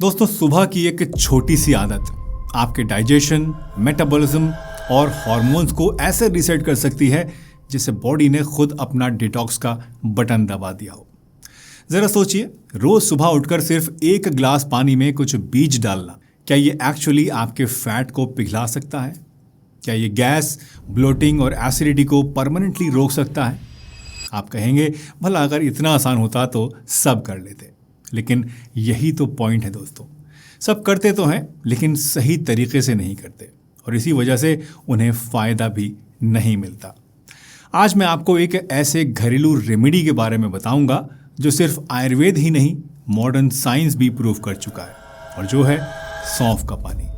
दोस्तों, सुबह की एक छोटी सी आदत आपके डाइजेशन, मेटाबॉलिज्म और हॉर्मोन्स को ऐसे रीसेट कर सकती है जिसे बॉडी ने खुद अपना डिटॉक्स का बटन दबा दिया हो। जरा सोचिए, रोज सुबह उठकर सिर्फ एक गिलास पानी में कुछ बीज डालना, क्या ये एक्चुअली आपके फैट को पिघला सकता है? क्या ये गैस, ब्लोटिंग और एसिडिटी को परमानेंटली रोक सकता है? आप कहेंगे, भला अगर इतना आसान होता तो सब कर लेते। लेकिन यही तो पॉइंट है दोस्तों, सब करते तो हैं लेकिन सही तरीके से नहीं करते और इसी वजह से उन्हें फ़ायदा भी नहीं मिलता। आज मैं आपको एक ऐसे घरेलू रेमेडी के बारे में बताऊंगा जो सिर्फ आयुर्वेद ही नहीं, मॉडर्न साइंस भी प्रूव कर चुका है, और जो है सौंफ का पानी।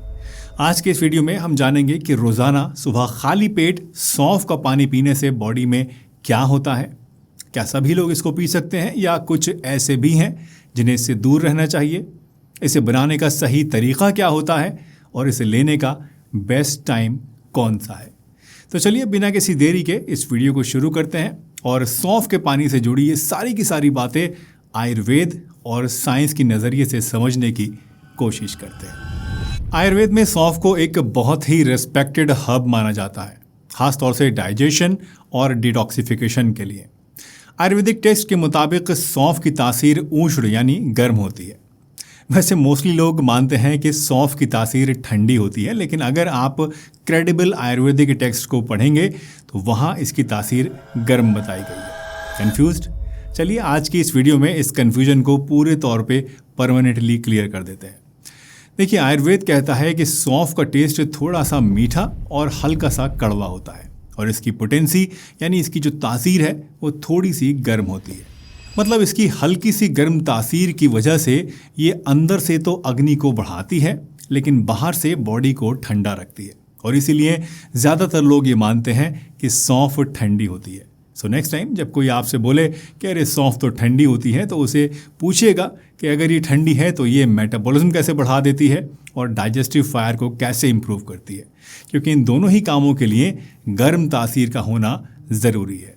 आज के इस वीडियो में हम जानेंगे कि रोज़ाना सुबह खाली पेट सौंफ का पानी पीने से बॉडी में क्या होता है, क्या सभी लोग इसको पी सकते हैं या कुछ ऐसे भी हैं जिन्हें इससे दूर रहना चाहिए, इसे बनाने का सही तरीका क्या होता है और इसे लेने का बेस्ट टाइम कौन सा है। तो चलिए बिना किसी देरी के इस वीडियो को शुरू करते हैं और सौंफ के पानी से जुड़ी ये सारी की सारी बातें आयुर्वेद और साइंस की नज़रिए से समझने की कोशिश करते हैं। आयुर्वेद में सौंफ को एक बहुत ही रिस्पेक्टेड हर्ब माना जाता है, खासतौर से डाइजेशन और डिटॉक्सिफिकेशन के लिए। आयुर्वेदिक टेस्ट के मुताबिक सौंफ की तासीर उष्ण यानी गर्म होती है। वैसे मोस्टली लोग मानते हैं कि सौंफ की तासीर ठंडी होती है, लेकिन अगर आप क्रेडिबल आयुर्वेदिक टेक्स्ट को पढ़ेंगे तो वहाँ इसकी तासीर गर्म बताई गई है। कंफ्यूज्ड? चलिए आज की इस वीडियो में इस कन्फ्यूजन को पूरे तौर पे परमानेंटली क्लियर कर देते हैं। देखिए, आयुर्वेद कहता है कि सौंफ का टेस्ट थोड़ा सा मीठा और हल्का सा कड़वा होता है और इसकी पोटेंसी यानी इसकी जो तासीर है वो थोड़ी सी गर्म होती है। मतलब इसकी हल्की सी गर्म तासीर की वजह से ये अंदर से तो अग्नि को बढ़ाती है लेकिन बाहर से बॉडी को ठंडा रखती है, और इसीलिए ज़्यादातर लोग ये मानते हैं कि सौंफ ठंडी होती है। सो नेक्स्ट टाइम जब कोई आपसे बोले कि अरे सौंफ तो ठंडी होती है, तो उसे पूछिएगा कि अगर ये ठंडी है तो ये मेटाबॉलिज्म कैसे बढ़ा देती है और डाइजेस्टिव फायर को कैसे इंप्रूव करती है, क्योंकि इन दोनों ही कामों के लिए गर्म तासीर का होना ज़रूरी है।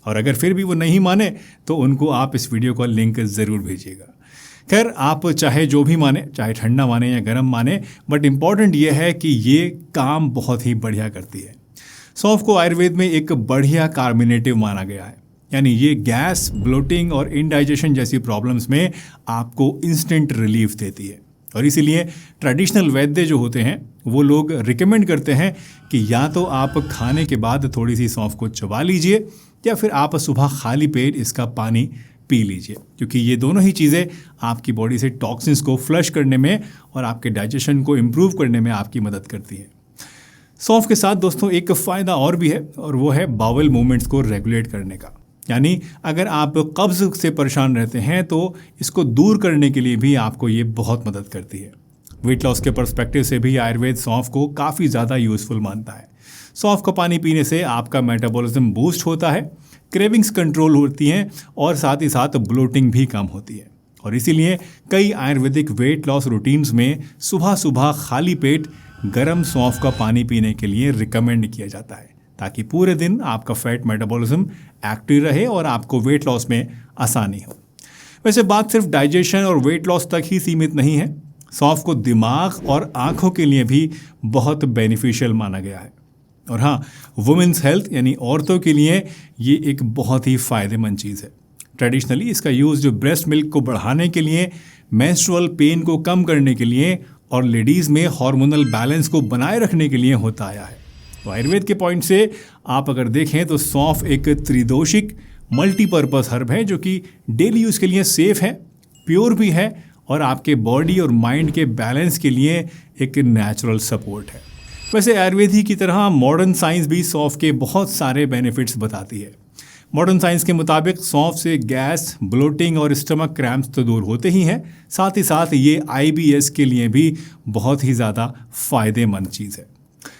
और अगर फिर भी वो नहीं माने तो उनको आप इस वीडियो का लिंक ज़रूर भेजिएगा। खैर, आप चाहे जो भी माने, चाहे ठंडा माने या गर्म माने, बट इम्पॉर्टेंट ये है कि ये काम बहुत ही बढ़िया करती है। सौंफ को आयुर्वेद में एक बढ़िया कार्मिनेटिव माना गया है, यानी ये गैस, ब्लोटिंग और इनडाइजेशन जैसी प्रॉब्लम्स में आपको इंस्टेंट रिलीफ देती है। और इसीलिए ट्रेडिशनल वैद्य जो होते हैं वो लोग रिकमेंड करते हैं कि या तो आप खाने के बाद थोड़ी सी सौंफ को चबा लीजिए या फिर आप सुबह खाली पेट इसका पानी पी लीजिए, क्योंकि ये दोनों ही चीज़ें आपकी बॉडी से टॉक्सिन्स को फ्लश करने में और आपके डाइजेशन को इम्प्रूव करने में आपकी मदद करती है। सौंफ के साथ दोस्तों एक फ़ायदा और भी है, और वो है बाउल मूवमेंट्स को रेगुलेट करने का। यानी अगर आप कब्ज़ से परेशान रहते हैं तो इसको दूर करने के लिए भी आपको ये बहुत मदद करती है। वेट लॉस के पर्सपेक्टिव से भी आयुर्वेद सौंफ को काफ़ी ज़्यादा यूज़फुल मानता है। सौंफ का पानी पीने से आपका मेटाबॉलिज्म बूस्ट होता है, क्रेविंग्स कंट्रोल होती हैं और साथ ही साथ ब्लोटिंग भी कम होती है। और इसीलिए कई आयुर्वेदिक वेट लॉस रूटीन्स में सुबह सुबह खाली पेट गर्म सौंफ का पानी पीने के लिए रिकमेंड किया जाता है, ताकि पूरे दिन आपका फैट मेटाबॉलिज्म एक्टिव रहे और आपको वेट लॉस में आसानी हो। वैसे बात सिर्फ डाइजेशन और वेट लॉस तक ही सीमित नहीं है। सौंफ को दिमाग और आँखों के लिए भी बहुत बेनिफिशियल माना गया है। और हाँ, वुमेन्स हेल्थ यानी औरतों के लिए ये एक बहुत ही फ़ायदेमंद चीज़ है। ट्रेडिशनली इसका यूज़ जो ब्रेस्ट मिल्क को बढ़ाने के लिए, मेंस्ट्रुअल पेन को कम करने के लिए और लेडीज़ में हार्मोनल बैलेंस को बनाए रखने के लिए होता आया है। तो आयुर्वेद के पॉइंट से आप अगर देखें तो सौंफ एक त्रिदोषिक मल्टीपर्पज़ हर्ब है जो कि डेली यूज़ के लिए सेफ़ है, प्योर भी है और आपके बॉडी और माइंड के बैलेंस के लिए एक नेचुरल सपोर्ट है। वैसे आयुर्वेद ही की तरह मॉडर्न साइंस भी सौंफ के बहुत सारे बेनिफिट्स बताती है। मॉडर्न साइंस के मुताबिक सौंफ से गैस, ब्लोटिंग और स्टमक क्रैम्प्स तो दूर होते ही हैं, साथ ही साथ ये IBS के लिए भी बहुत ही ज़्यादा फ़ायदेमंद चीज़ है।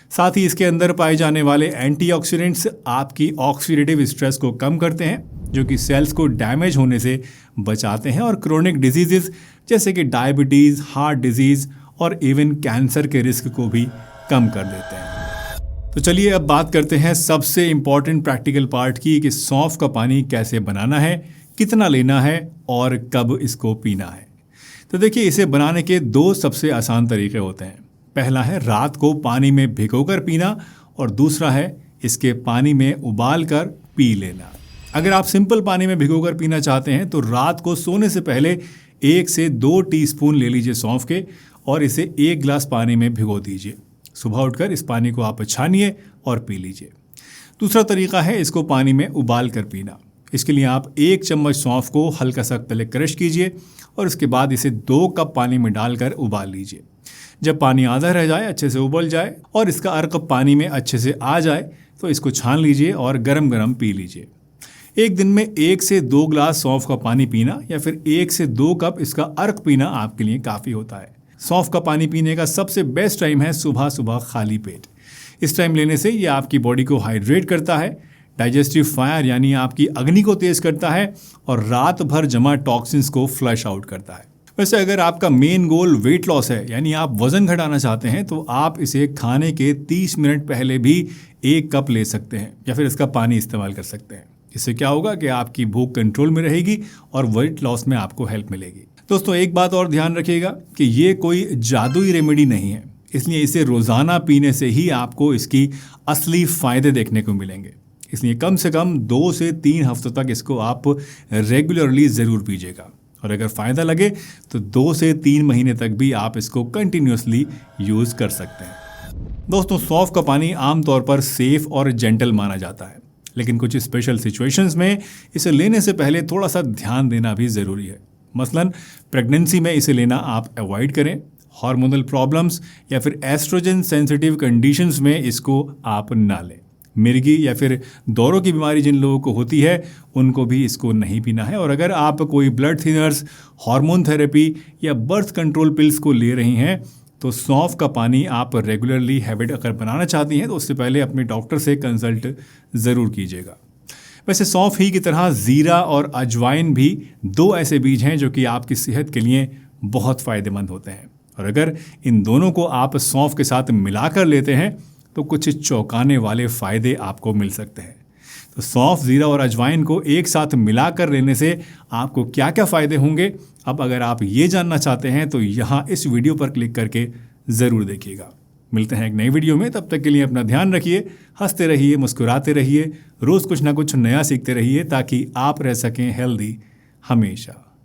साथ ही इसके अंदर पाए जाने वाले एंटीऑक्सीडेंट्स आपकी ऑक्सीडेटिव स्ट्रेस को कम करते हैं, जो कि सेल्स को डैमेज होने से बचाते हैं और क्रोनिक डिजीज़ जैसे कि डायबिटीज़, हार्ट डिजीज़ और इवन कैंसर के रिस्क को भी कम कर देते हैं। तो चलिए अब बात करते हैं सबसे इम्पॉर्टेंट प्रैक्टिकल पार्ट की कि सौंफ का पानी कैसे बनाना है, कितना लेना है और कब इसको पीना है। तो देखिए, इसे बनाने के 2 सबसे आसान तरीके होते हैं। पहला है रात को पानी में भिगोकर पीना और दूसरा है इसके पानी में उबाल कर पी लेना। अगर आप सिंपल पानी में भिगोकर पीना चाहते हैं तो रात को सोने से पहले 1 से 2 टीस्पून ले लीजिए सौंफ के और इसे 1 गिलास पानी में भिगो दीजिए। सुबह उठकर इस पानी को आप छानिए और पी लीजिए। दूसरा तरीका है इसको पानी में उबाल कर पीना। इसके लिए आप 1 चम्मच सौंफ को हल्का सा पहले क्रश कीजिए और उसके बाद इसे 2 कप पानी में डालकर उबाल लीजिए। जब पानी आधा रह जाए, अच्छे से उबल जाए और इसका अर्क पानी में अच्छे से आ जाए तो इसको छान लीजिए और गरम गरम पी लीजिए। एक दिन में 1 से 2 गिलास सौंफ का पानी पीना या फिर 1 से 2 कप इसका अर्क पीना आपके लिए काफ़ी होता है। सौंफ का पानी पीने का सबसे बेस्ट टाइम है सुबह सुबह खाली पेट। इस टाइम लेने से ये आपकी बॉडी को हाइड्रेट करता है, डाइजेस्टिव फायर यानी आपकी अग्नि को तेज करता है और रात भर जमा टॉक्सिन्स को फ्लश आउट करता है। वैसे अगर आपका मेन गोल वेट लॉस है यानी आप वजन घटाना चाहते हैं तो आप इसे खाने के 30 मिनट पहले भी 1 कप ले सकते हैं या फिर इसका पानी इस्तेमाल कर सकते हैं। इससे क्या होगा कि आपकी भूख कंट्रोल में रहेगी और वेट लॉस में आपको हेल्प मिलेगी। दोस्तों, एक बात और ध्यान रखिएगा कि ये कोई जादुई रेमेडी नहीं है, इसलिए इसे रोज़ाना पीने से ही आपको इसकी असली फ़ायदे देखने को मिलेंगे। इसलिए कम से कम 2 से 3 हफ्तों तक इसको आप रेगुलरली ज़रूर पीजिएगा और अगर फ़ायदा लगे तो 2 से 3 महीने तक भी आप इसको कंटिन्यूसली यूज़ कर सकते हैं। दोस्तों, सौंफ का पानी आमतौर पर सेफ़ और जेंटल माना जाता है, लेकिन कुछ स्पेशल सिचुएशंस में इसे लेने से पहले थोड़ा सा ध्यान देना भी ज़रूरी है। मसलन प्रेगनेंसी में इसे लेना आप अवॉइड करें। हार्मोनल प्रॉब्लम्स या फिर एस्ट्रोजन सेंसिटिव कंडीशंस में इसको आप ना लें। मिर्गी या फिर दौरों की बीमारी जिन लोगों को होती है उनको भी इसको नहीं पीना है। और अगर आप कोई ब्लड थिनर्स, हार्मोन थेरेपी या बर्थ कंट्रोल पिल्स को ले रही हैं तो सौंफ का पानी आप रेगुलरली हैबिट अगर बनाना चाहती हैं तो उससे पहले अपने डॉक्टर से कंसल्ट ज़रूर कीजिएगा। वैसे सौंफ ही की तरह ज़ीरा और अजवाइन भी 2 ऐसे बीज हैं जो कि आपकी सेहत के लिए बहुत फ़ायदेमंद होते हैं और अगर इन दोनों को आप सौंफ के साथ मिलाकर लेते हैं तो कुछ चौंकाने वाले फ़ायदे आपको मिल सकते हैं। तो सौंफ, ज़ीरा और अजवाइन को एक साथ मिलाकर लेने से आपको क्या क्या फ़ायदे होंगे, अब अगर आप ये जानना चाहते हैं तो यहाँ इस वीडियो पर क्लिक करके ज़रूर देखिएगा। मिलते हैं एक नई वीडियो में, तब तक के लिए अपना ध्यान रखिए, हंसते रहिए, मुस्कुराते रहिए, रोज़ कुछ ना कुछ नया सीखते रहिए ताकि आप रह सकें हेल्दी हमेशा।